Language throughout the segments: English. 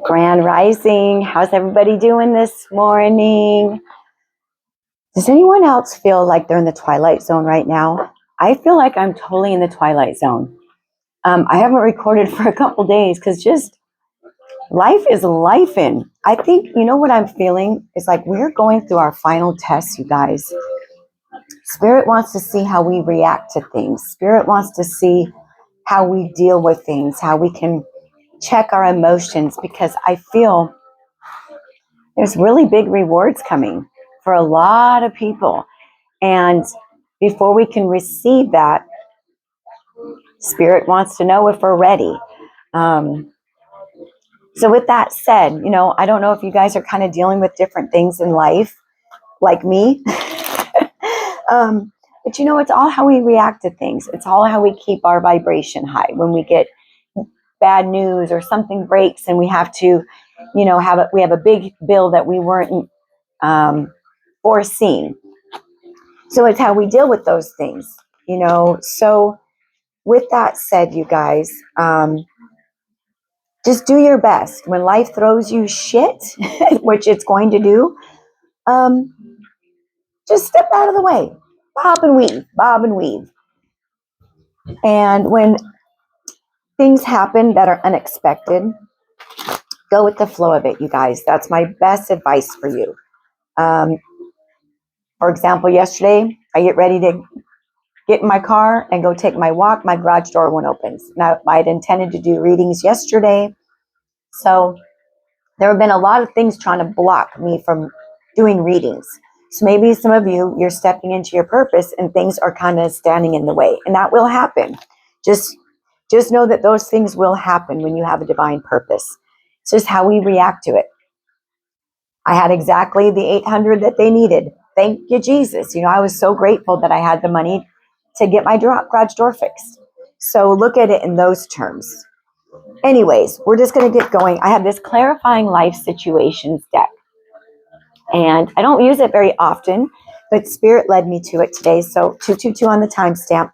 Grand Rising. How's everybody doing this morning? Does anyone else feel like they're in the twilight zone right now? I feel like I'm totally in the twilight zone. I haven't recorded for a couple days because just life is life-in. I think, you know what I'm feeling is like we're going through our final tests, you guys. Spirit wants to see how we react to things. Spirit wants to see how we deal with things, how we can check our emotions, because I feel there's really big rewards coming for a lot of people. And before we can receive that, Spirit wants to know if we're ready. So with that said, I don't know if you guys are kind of dealing with different things in life, like me. But it's all how we react to things. It's all how we keep our vibration high. When we get bad news or something breaks and we have to, we have a big bill that we weren't foreseen. So it's how we deal with those things, So with that said, you guys, just do your best. When life throws you shit, which it's going to do, just step out of the way. Bob and weave. And when things happen that are unexpected, go with the flow of it, you guys. That's my best advice for you. For example, yesterday, I get ready to get in my car and go take my walk. My garage door won't open. Now, I had intended to do readings yesterday. So there have been a lot of things trying to block me from doing readings. So maybe some of you, you're stepping into your purpose and things are kind of standing in the way. And that will happen. Just know that those things will happen when you have a divine purpose. It's just how we react to it. I had exactly the 800 that they needed. Thank you, Jesus. I was so grateful that I had the money to get my garage door fixed. So look at it in those terms. Anyways, we're just going to get going. I have this clarifying life situations deck. And I don't use it very often, but Spirit led me to it today. So 222 on the timestamp.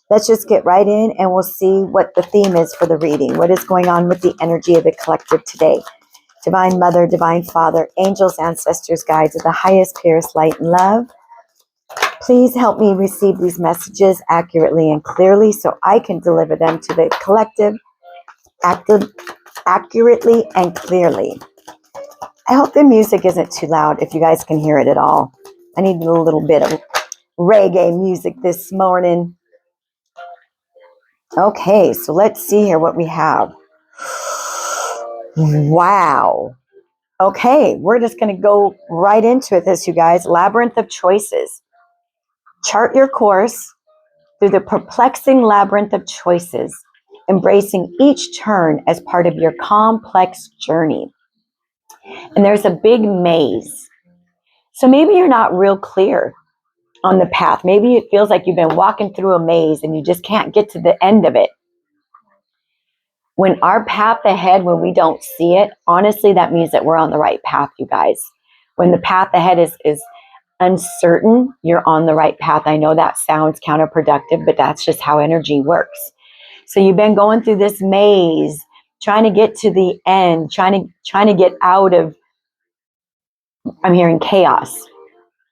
Let's just get right in and we'll see what the theme is for the reading. What is going on with the energy of the collective today? Divine Mother, Divine Father, angels, ancestors, guides of the highest, purest light and love. Please help me receive these messages accurately and clearly so I can deliver them to the collective accurately and clearly. I hope the music isn't too loud if you guys can hear it at all. I need a little bit of reggae music this morning. Okay, so let's see here what we have. Wow. Okay, we're just going to go right into this, you guys. Labyrinth of choices. Chart your course through the perplexing labyrinth of choices, embracing each turn as part of your complex journey. And there's a big maze. So maybe you're not real clear on the path. Maybe it feels like you've been walking through a maze and you just can't get to the end of it. When our path ahead, when we don't see it, honestly, that means that we're on the right path, you guys. When the path ahead is uncertain, you're on the right path. I know that sounds counterproductive, but that's just how energy works. So you've been going through this maze, trying to get to the end, trying to get out of, I'm hearing chaos.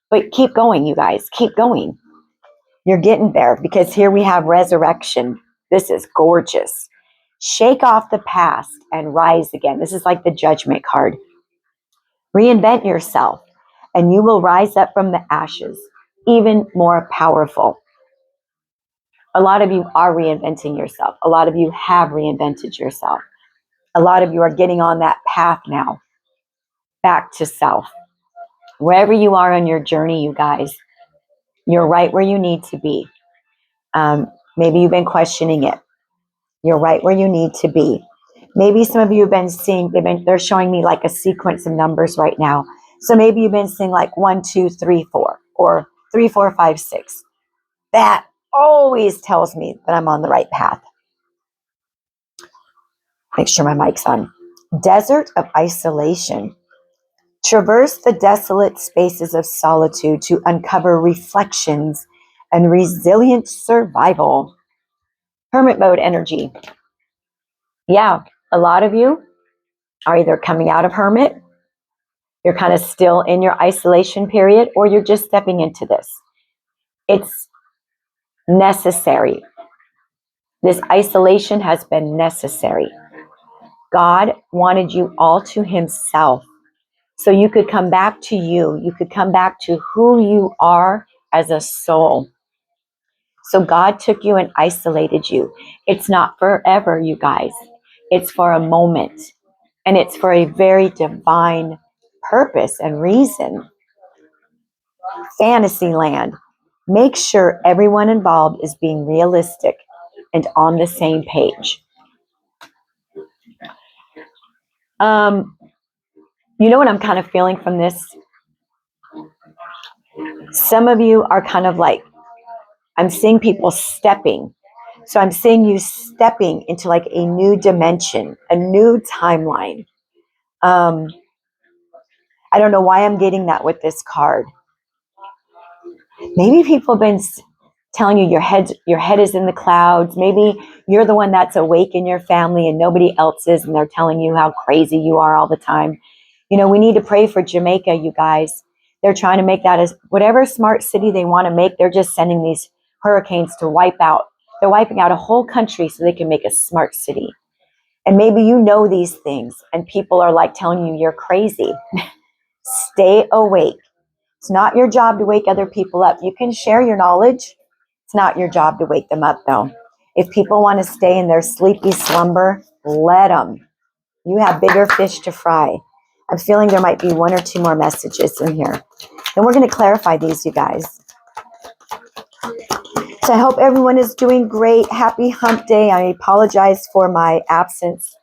But keep going, you guys, keep going. You're getting there because here we have resurrection. This is gorgeous. Shake off the past and rise again. This is like the judgment card. Reinvent yourself and you will rise up from the ashes, even more powerful. A lot of you are reinventing yourself. A lot of you have reinvented yourself. A lot of you are getting on that path now, back to self. Wherever you are on your journey, you guys, you're right where you need to be. Maybe you've been questioning it. You're right where you need to be. Maybe some of you have been seeing, they're showing me like a sequence of numbers right now. So maybe you've been seeing like 1, 2, 3, 4, or 3, 4, 5, 6. That always tells me that I'm on the right path. Make sure my mic's on. Desert of isolation. Traverse the desolate spaces of solitude to uncover reflections and resilient survival. Hermit mode energy. Yeah, a lot of you, are either coming out of hermit, you're kind of still in your isolation period, or you're just stepping into this. It's necessary. This isolation has been necessary. God wanted you all to himself so you could come back to you. You could come back to who you are as a soul. So God took you and isolated you. It's not forever, you guys. It's for a moment. And it's for a very divine purpose and reason. Fantasyland. Make sure everyone involved is being realistic and on the same page. You know what I'm kind of feeling from this? Some of you are kind of like, I'm seeing people stepping. So I'm seeing you stepping into like a new dimension, a new timeline. I don't know why I'm getting that with this card. Maybe people have been telling you your head is in the clouds. Maybe you're the one that's awake in your family and nobody else is, and they're telling you how crazy you are all the time. You know, we need to pray for Jamaica, you guys. They're trying to make that as whatever smart city they want to make. They're just sending these hurricanes to wipe out. They're wiping out a whole country so they can make a smart city. And maybe you know these things and people are like telling you you're crazy. Stay awake. It's not your job to wake other people up. You can share your knowledge. It's not your job to wake them up, though. If people want to stay in their sleepy slumber, let them. You have bigger fish to fry. I'm feeling there might be one or two more messages in here. And we're going to clarify these, you guys. So I hope everyone is doing great. Happy hump day. I apologize for my absence.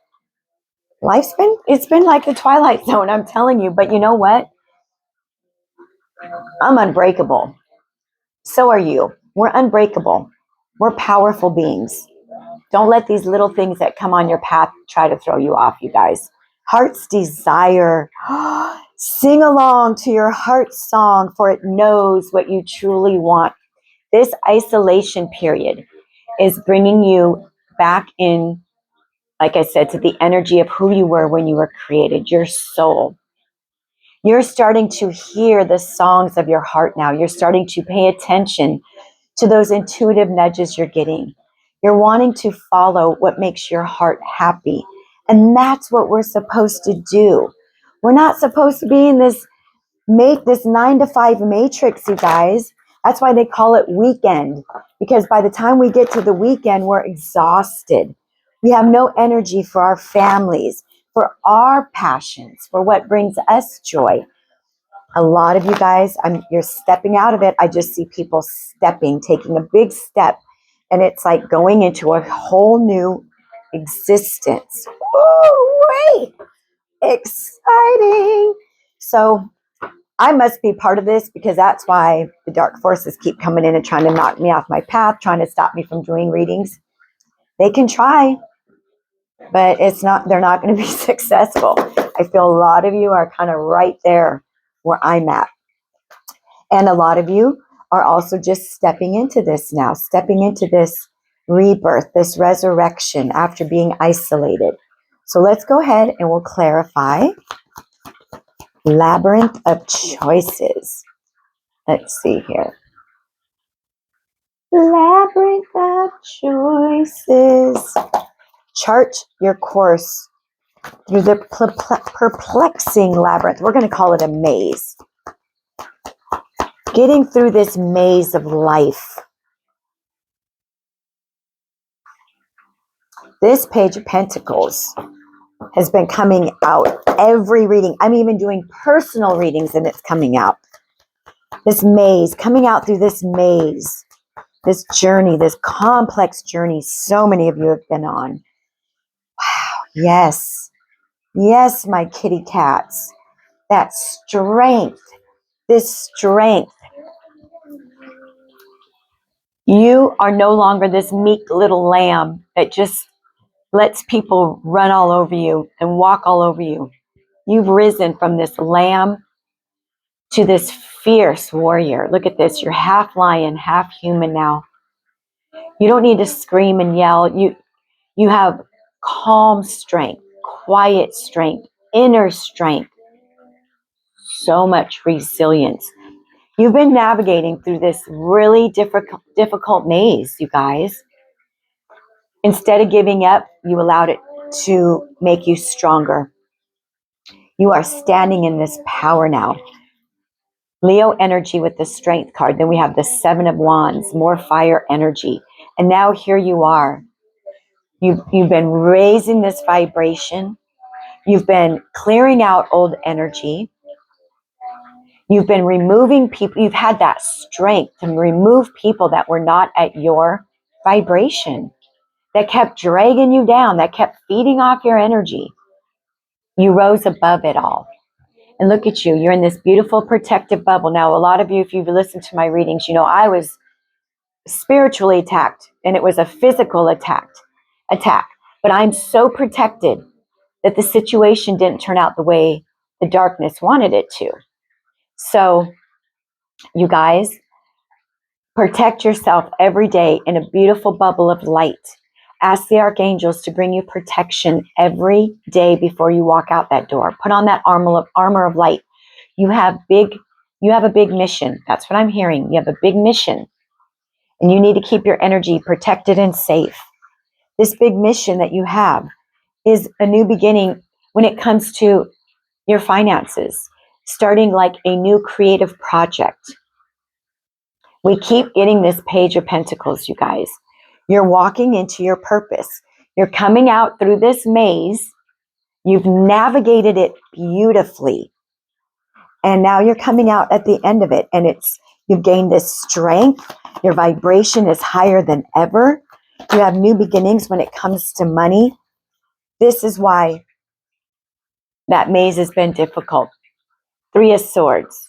It's been like the Twilight Zone, I'm telling you. But you know what? I'm unbreakable. So are you. We're unbreakable. We're powerful beings. Don't let these little things that come on your path try to throw you off, you guys. Heart's desire. Sing along to your heart's song, for it knows what you truly want. This isolation period is bringing you back in, like I said, to the energy of who you were when you were created, your soul. You're starting to hear the songs of your heart now. You're starting to pay attention to those intuitive nudges you're getting. You're wanting to follow what makes your heart happy. And that's what we're supposed to do. We're not supposed to be in this 9-to-5 matrix, you guys. That's why they call it weekend. Because by the time we get to the weekend, we're exhausted. We have no energy for our families, for our passions, for what brings us joy. A lot of you guys, you're stepping out of it. I just see people taking a big step, and it's like going into a whole new existence. Oh, wait, exciting. So I must be part of this because that's why the dark forces keep coming in and trying to knock me off my path, trying to stop me from doing readings. They can try, but they're not going to be successful. I feel a lot of you are kind of right there where I'm at. And a lot of you are also just stepping into this now, stepping into this rebirth, this resurrection after being isolated. So let's go ahead and we'll clarify. Labyrinth of choices. Let's see here. Labyrinth of choices. Chart your course through the perplexing labyrinth. We're going to call it a maze. Getting through this maze of life. This Page of Pentacles has been coming out every reading. I'm even doing personal readings and it's coming out. This maze, coming out through this maze, this journey, this complex journey so many of you have been on. Wow, yes. Yes, my kitty cats. That strength, this strength. You are no longer this meek little lamb that just lets people run all over you and walk all over you. You've risen from this lamb to this fierce warrior. Look at this. You're half lion, half human now. You don't need to scream and yell. You have calm strength, quiet strength, inner strength, so much resilience. You've been navigating through this really difficult maze, you guys. Instead of giving up, you allowed it to make you stronger. You are standing in this power now. Leo energy with the strength card. Then we have the 7 of Wands, more fire energy. And now here you are. You've been raising this vibration. You've been clearing out old energy. You've been removing people. You've had that strength to remove people that were not at your vibration, that kept dragging you down, that kept feeding off your energy. You rose above it all. And look at you. You're in this beautiful protective bubble. Now, a lot of you, if you've listened to my readings, you know I was spiritually attacked, and it was a physical attack. But I'm so protected that the situation didn't turn out the way the darkness wanted it to. So, you guys, protect yourself every day in a beautiful bubble of light. Ask the archangels to bring you protection every day before you walk out that door. Put on that armor of light. You have a big mission. That's what I'm hearing. You have a big mission, and you need to keep your energy protected and safe. This big mission that you have is a new beginning when it comes to your finances, starting like a new creative project. We keep getting this Page of Pentacles, you guys. You're walking into your purpose. You're coming out through this maze. You've navigated it beautifully. And now you're coming out at the end of it, and you've gained this strength. Your vibration is higher than ever. You have new beginnings when it comes to money. This is why that maze has been difficult. 3 of Swords.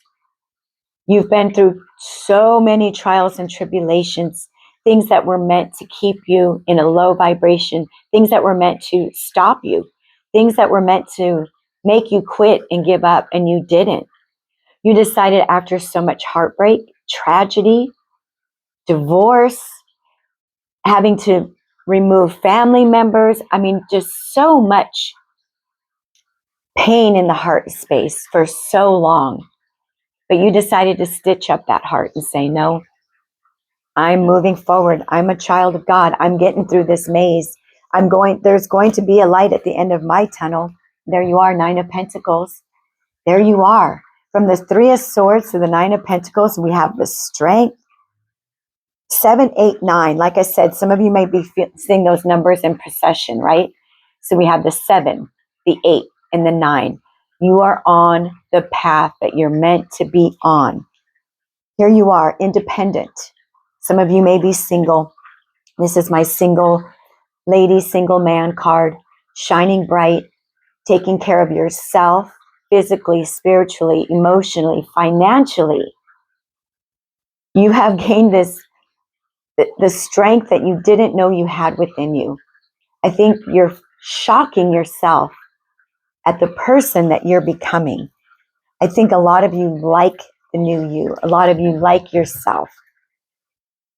You've been through so many trials and tribulations, things that were meant to keep you in a low vibration, things that were meant to stop you, things that were meant to make you quit and give up, and you didn't. You decided after so much heartbreak, tragedy, divorce, having to remove family members. I mean, just so much pain in the heart space for so long. But you decided to stitch up that heart and say, no, I'm moving forward. I'm a child of God. I'm getting through this maze. There's going to be a light at the end of my tunnel. There you are, 9 of Pentacles. There you are. From the 3 of Swords to the 9 of Pentacles, we have the strength. 7, 8, 9. Like I said, some of you may be seeing those numbers in procession, right? So we have the 7, the 8, and the 9. You are on the path that you're meant to be on. Here you are, independent. Some of you may be single. This is my single lady, single man card. Shining bright, taking care of yourself, physically, spiritually, emotionally, financially. You have gained the strength that you didn't know you had within you. I think you're shocking yourself at the person that you're becoming. I think a lot of you like the new you. A lot of you like yourself.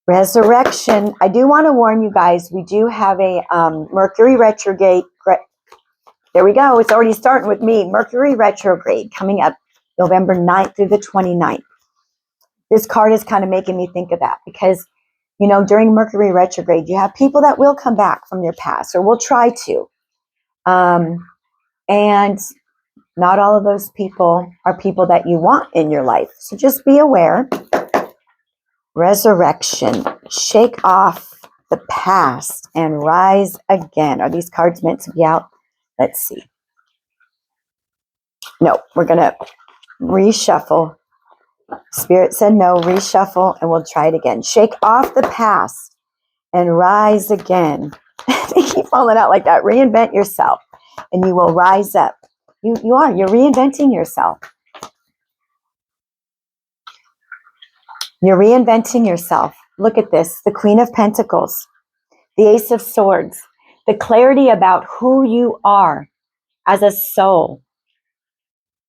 Resurrection. I do want to warn you guys, we do have a Mercury retrograde. There we go. It's already starting with me. Mercury retrograde coming up November 9th through the 29th. This card is kind of making me think of that because, you know, during Mercury retrograde, you have people that will come back from your past or will try to. And not all of those people are people that you want in your life. So just be aware. Resurrection. Shake off the past and rise again. Are these cards meant to be out? Let's see. No, we're going to reshuffle. Spirit said no, reshuffle, and we'll try it again. Shake off the past and rise again. They keep falling out like that. Reinvent yourself and you will rise up. You're reinventing yourself. You're reinventing yourself. Look at this, the Queen of Pentacles, the Ace of Swords, the clarity about who you are as a soul,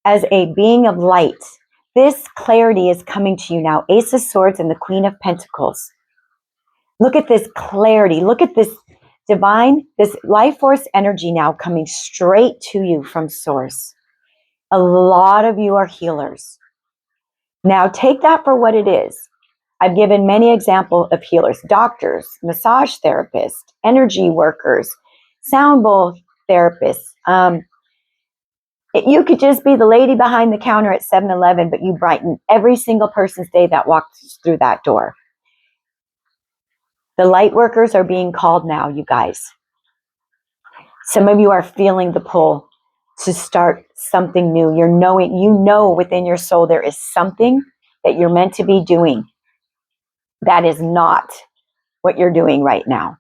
as a being of light. This clarity is coming to you now. Ace of Swords and the Queen of Pentacles. Look at this clarity. Look at this Divine, this life force energy now coming straight to you from source. A lot of you are healers. Now take that for what it is. I've given many examples of healers, doctors, massage therapists, energy workers, sound bowl therapists. You could just be the lady behind the counter at 7-Eleven, but you brighten every single person's day that walks through that door. The light workers are being called now, you guys. Some of you are feeling the pull to start something new. You know within your soul there is something that you're meant to be doing that is not what you're doing right now.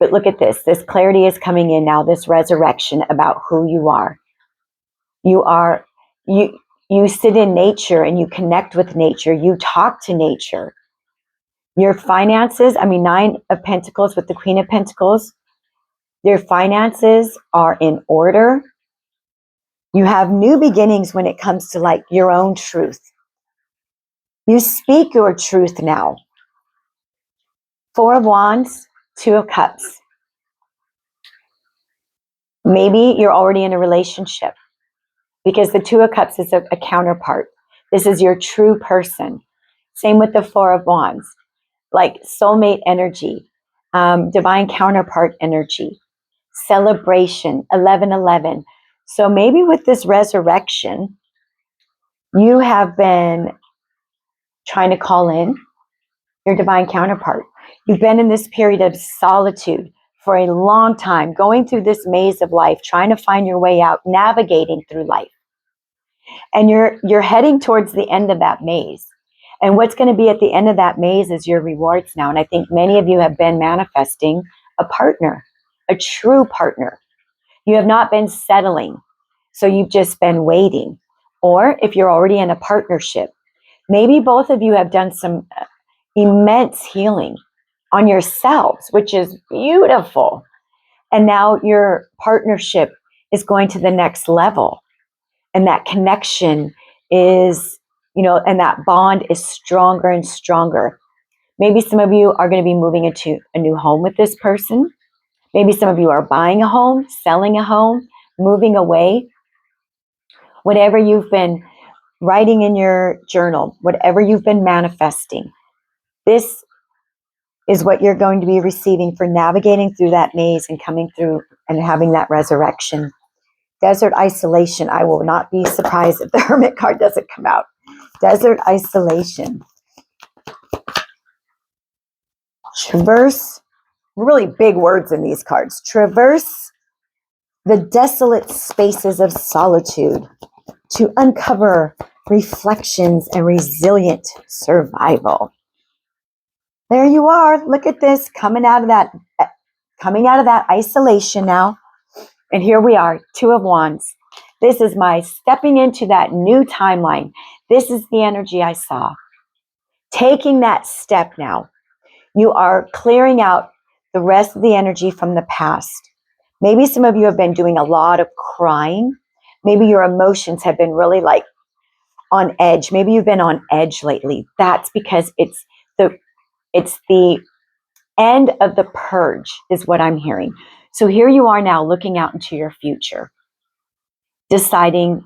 But look at this. This clarity is coming in now, this resurrection about who you are. You sit in nature and you connect with nature. You talk to nature. Your finances, 9 of Pentacles with the Queen of Pentacles, your finances are in order. You have new beginnings when it comes to like your own truth. You speak your truth now. 4 of Wands, 2 of Cups. Maybe you're already in a relationship because the 2 of Cups is a counterpart. This is your true person. Same with the 4 of Wands, like soulmate energy, divine counterpart energy, celebration, 11:11. So maybe with this resurrection, you have been trying to call in your divine counterpart. You've been in this period of solitude for a long time, going through this maze of life, trying to find your way out, navigating through life. And you're heading towards the end of that maze. And what's going to be at the end of that maze is your rewards now. And I think many of you have been manifesting a partner, a true partner. You have not been settling. So you've just been waiting. Or if you're already in a partnership, maybe both of you have done some immense healing on yourselves, which is beautiful. And now your partnership is going to the next level. And that connection is, and that bond is stronger and stronger. Maybe some of you are going to be moving into a new home with this person. Maybe some of you are buying a home, selling a home, moving away. Whatever you've been writing in your journal, whatever you've been manifesting, this is what you're going to be receiving for navigating through that maze and coming through and having that resurrection. Desert isolation. I will not be surprised if the Hermit card doesn't come out. Desert isolation. Traverse. Really big words in these cards. Traverse the desolate spaces of solitude to uncover reflections and resilient survival. There you are. Look at this, coming out of that isolation now. And here we are, 2 of Wands. This is my stepping into that new timeline. This is the energy I saw. Taking that step now. You are clearing out the rest of the energy from the past. Maybe some of you have been doing a lot of crying. Maybe your emotions have been really like on edge. Maybe you've been on edge lately. That's because it's the end of the purge is what I'm hearing. So here you are now looking out into your future, deciding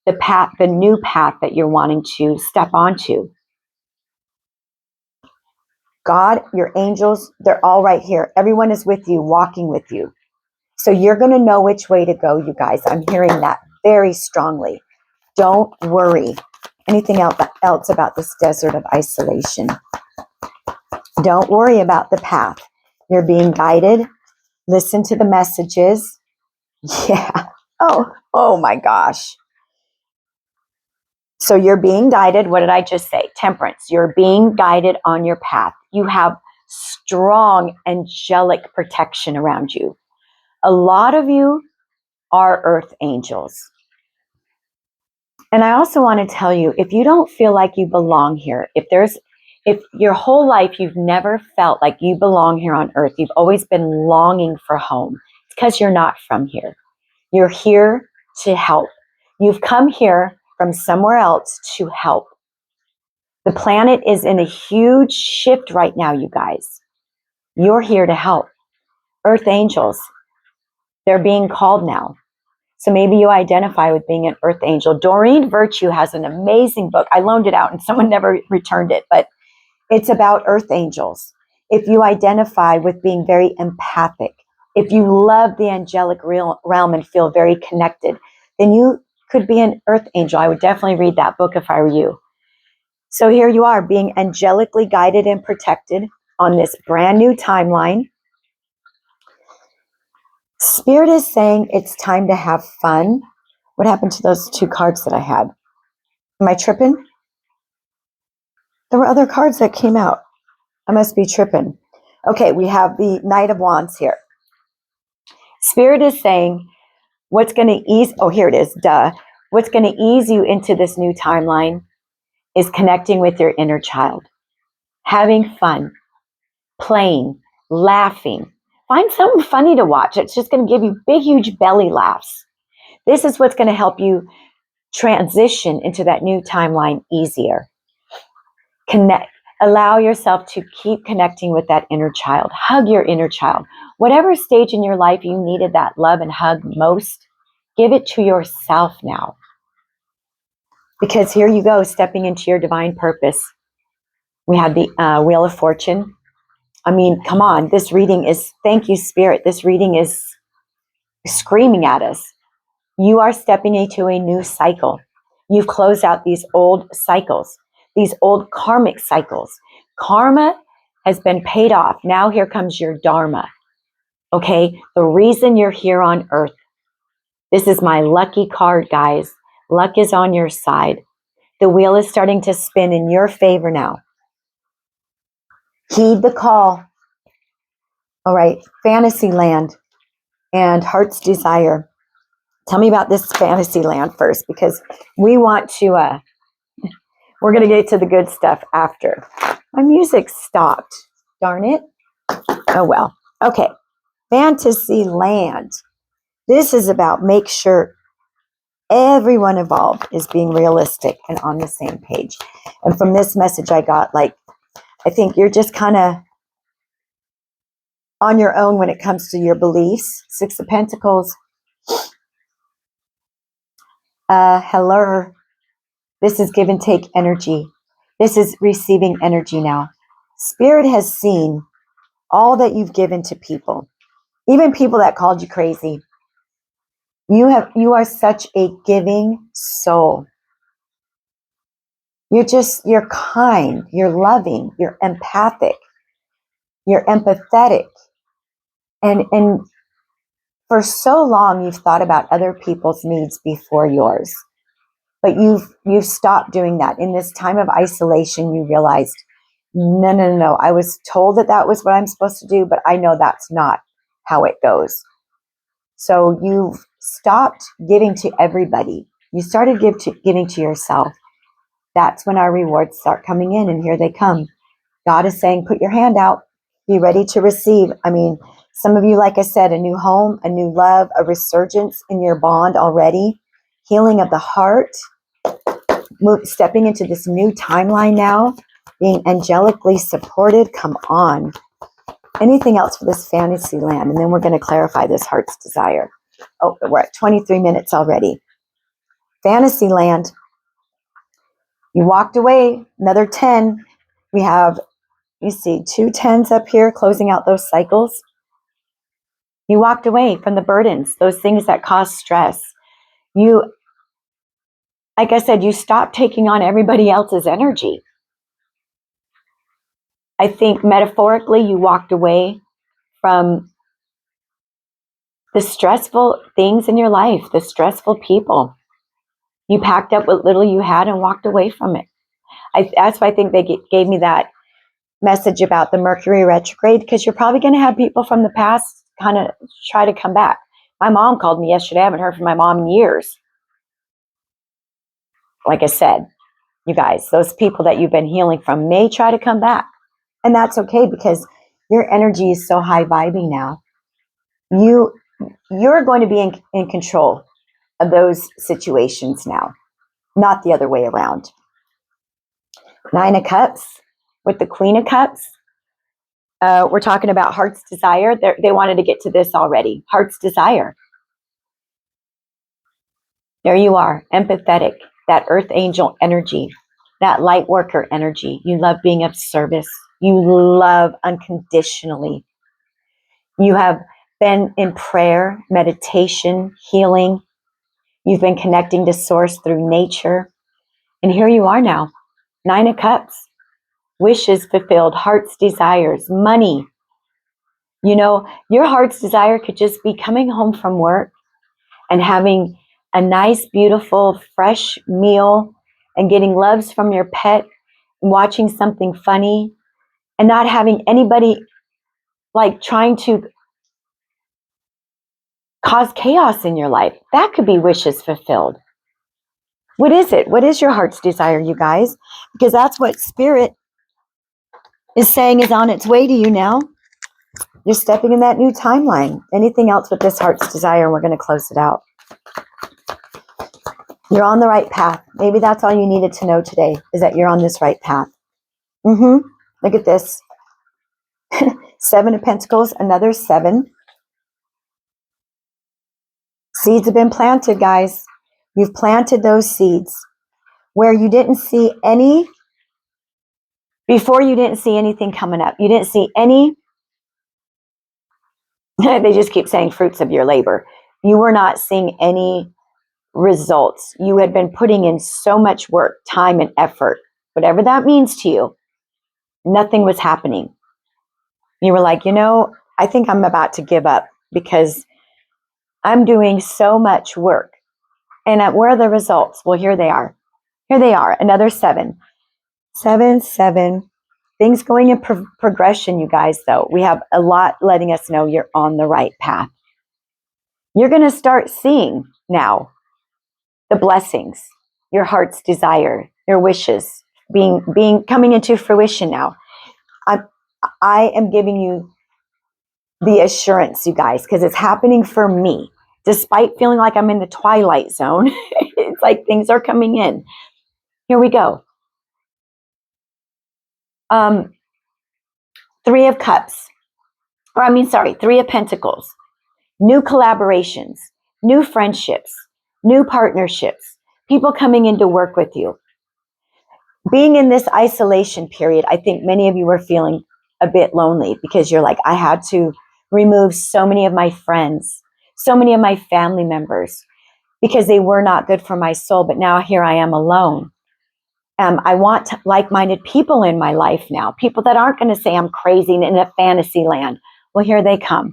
the new path that you're wanting to step onto. God, your angels, they're all right here. Everyone is with you, walking with you. So you're going to know which way to go, you guys. I'm hearing that very strongly. Don't worry. Anything else about this desert of isolation? Don't worry about the path. You're being guided. Listen to the messages. Yeah. Oh my gosh. So you're being guided. What did I just say? Temperance. You're being guided on your path. You have strong angelic protection around you. A lot of you are earth angels. And I also want to tell you, if you don't feel like you belong here, if your whole life you've never felt like you belong here on earth, you've always been longing for home, it's because you're not from here. You're here to help. You've come here from somewhere else to help. The planet is in a huge shift right now, you guys. You're here to help. Earth angels, they're being called now. So maybe you identify with being an earth angel. Doreen Virtue has an amazing book. I loaned it out and someone never returned it, but it's about earth angels. If you identify with being very empathic, if you love the angelic realm and feel very connected, then you could be an earth angel. I would definitely read that book if I were you. So here you are, being angelically guided and protected on this brand new timeline. Spirit is saying it's time to have fun. What happened to those 2 cards that I had? Am I tripping? There were other cards that came out. I must be tripping. Okay, we have the Knight of Wands here. Spirit is saying what's going to ease, oh, here it is, duh. What's going to ease you into this new timeline is connecting with your inner child, having fun, playing, laughing. Find something funny to watch. It's just going to give you big, huge belly laughs. This is what's going to help you transition into that new timeline easier. Allow yourself to keep connecting with that inner child. Hug your inner child. Whatever stage in your life you needed that love and hug most, give it to yourself now. Because here you go, stepping into your divine purpose. We have the Wheel of Fortune. I mean, come on, this reading is, thank you, Spirit. This reading is screaming at us. You are stepping into a new cycle. You've closed out these old cycles, these old karmic cycles. Karma has been paid off. Now here comes your dharma. Okay, the reason you're here on earth. This is my lucky card, guys. Luck is on your side. The wheel is starting to spin in your favor now. Heed the call. All right, Fantasy Land and Heart's Desire. Tell me about this Fantasy Land first, because we want to, we're going to get to the good stuff after. My music stopped. Darn it. Oh, well. Okay. Fantasy Land. This is about make sure everyone involved is being realistic and on the same page. And from this message I got, like, I think you're just kind of on your own when it comes to your beliefs. 6 of Pentacles. Hello. This is give and take energy. This is receiving energy now. Spirit has seen all that you've given to people, even people that called you crazy. You are such a giving soul. You're kind, you're loving, you're empathic, you're empathetic. And for so long you've thought about other people's needs before yours. But you've stopped doing that. In this time of isolation, you realized, no. I was told that was what I'm supposed to do, but I know that's not how it goes. So you've stopped giving to everybody. You started giving to yourself. That's when our rewards start coming in, and here they come. God is saying, put your hand out. Be ready to receive. I mean, some of you, like I said, a new home, a new love, a resurgence in your bond already. Healing of the heart, stepping into this new timeline now, being angelically supported. Come on. Anything else for this Fantasy Land? And then we're going to clarify this Heart's Desire. Oh, we're at 23 minutes already. Fantasy Land. You walked away. Another 10. We have, you see, 2 10s up here, closing out those cycles. You walked away from the burdens, those things that cause stress. You, like I said, you stopped taking on everybody else's energy. I think metaphorically, you walked away from the stressful things in your life, the stressful people. You packed up what little you had and walked away from it. That's why I think they gave me that message about the Mercury retrograde, because you're probably going to have people from the past kind of try to come back. My mom called me yesterday. I haven't heard from my mom in years. Like I said, you guys, those people that you've been healing from may try to come back. And that's okay, because your energy is so high vibing now. You're going to be in control of those situations now, not the other way around. 9 of Cups with the Queen of Cups. We're talking about heart's desire. They wanted to get to this already. Heart's desire. There you are, empathetic, that earth angel energy, that light worker energy. You love being of service. You love unconditionally. You have been in prayer, meditation, healing. You've been connecting to source through nature. And here you are now, 9 of Cups, wishes fulfilled, heart's desires, money. You know, your heart's desire could just be coming home from work and having a nice, beautiful, fresh meal and getting loves from your pet and watching something funny and not having anybody like trying to cause chaos in your life. That could be wishes fulfilled. What is it? What is your heart's desire, you guys? Because that's what spirit is saying is on its way to you now. You're stepping in that new timeline. Anything else with this heart's desire, and we're going to close it out. You're on the right path. Maybe that's all you needed to know today, is that you're on this right path. Look at this. 7 of Pentacles, another 7. Seeds have been planted, guys. You've planted those seeds where you didn't see any, before you didn't see anything coming up. You didn't see any, they just keep saying fruits of your labor. You were not seeing any results. You had been putting in so much work, time, and effort, whatever that means to you. Nothing was happening. You were like, I think I'm about to give up because I'm doing so much work. And where are the results? Well, here they are. Here they are. Another 7. 7, 7. Things going in progression, you guys, though. We have a lot letting us know you're on the right path. You're going to start seeing now the blessings, your heart's desire, your wishes coming into fruition now. I am giving you the assurance, you guys, because it's happening for me. Despite feeling like I'm in the twilight zone, it's like things are coming in. Here we go. 3 of Cups. 3 of Pentacles. New collaborations, new friendships, new partnerships, people coming in to work with you. Being in this isolation period, I think many of you were feeling a bit lonely because you're like, I had to remove so many of my friends, so many of my family members because they were not good for my soul. But now here I am alone. I want like-minded people in my life now, people that aren't going to say I'm crazy in a fantasy land. Well, here they come.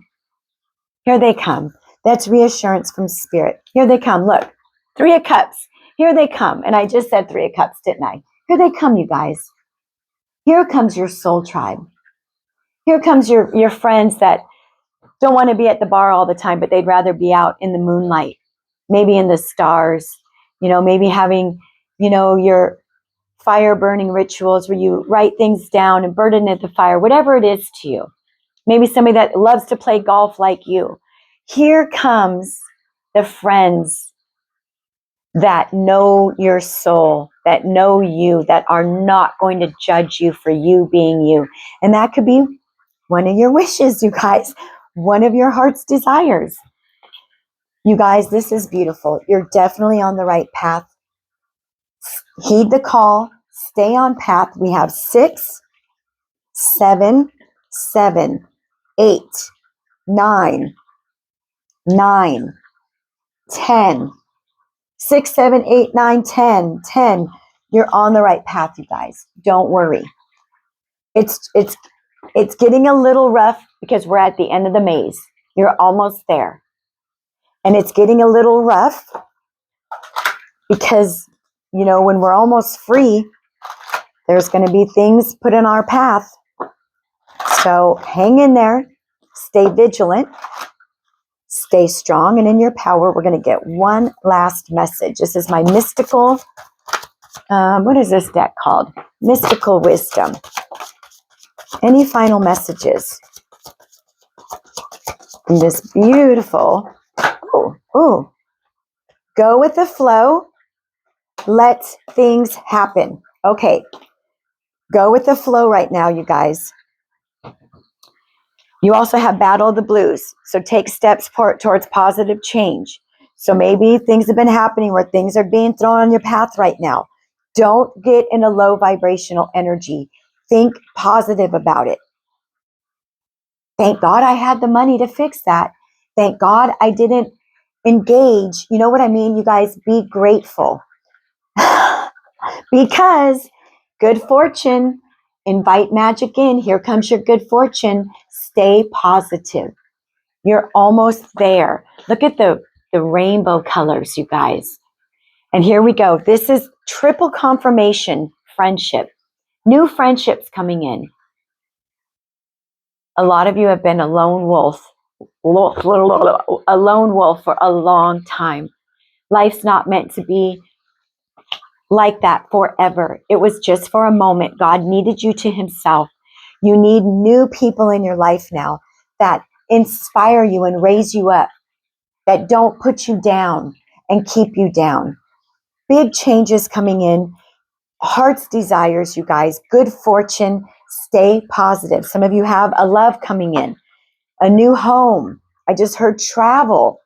Here they come. That's reassurance from spirit. Here they come. Look, 3 of Cups. Here they come. And I just said 3 of Cups, didn't I? Here they come, you guys. Here comes your soul tribe. Here comes your friends that don't want to be at the bar all the time, but they'd rather be out in the moonlight, maybe in the stars, maybe having, your fire burning rituals where you write things down and burn it at the fire, whatever it is to you. Maybe somebody that loves to play golf like you. Here comes the friends that know your soul, that know you, that are not going to judge you for you being you. And that could be one of your wishes, you guys, one of your heart's desires. You guys, this is beautiful. You're definitely on the right path. Heed the call. Stay on path. We have 6, 7, 7, 8, 9, 9, 10. 6, 7, 8, 9, 10, 10. You're on the right path, you guys. Don't worry. It's getting a little rough because we're at the end of the maze. You're almost there. And it's getting a little rough because, when we're almost free, there's going to be things put in our path. So hang in there. Stay vigilant. Stay strong and in your power. We're going to get one last message. This is my mystical, what is this deck called? Mystical Wisdom. Any final messages? And this beautiful, go with the flow. Let things happen. Okay. Go with the flow right now, you guys. You also have battle the blues. So take steps towards positive change. So maybe things have been happening where things are being thrown on your path right now. Don't get in a low vibrational energy. Think positive about it. Thank God I had the money to fix that. Thank God I didn't engage. You know what I mean? You guys, be grateful. Because good fortune, invite magic in. Here comes your good fortune. Stay positive. You're almost there. Look at the rainbow colors, you guys. And here we go. This is triple confirmation friendship. New friendships coming in. A lot of you have been a lone wolf for a long time. Life's not meant to be like that forever. It was just for a moment. God needed you to himself. You need new people in your life now that inspire you and raise you up, that don't put you down and keep you down. Big changes coming in. Heart's desires, you guys. Good fortune. Stay positive. Some of you have a love coming in, a new home. I just heard travel.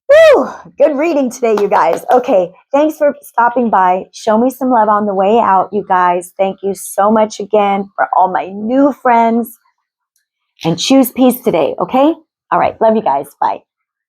Woo! Good reading today, you guys. Okay, thanks for stopping by. Show me some love on the way out, you guys. Thank you so much again for all my new friends. And choose peace today, okay? All right, love you guys. Bye.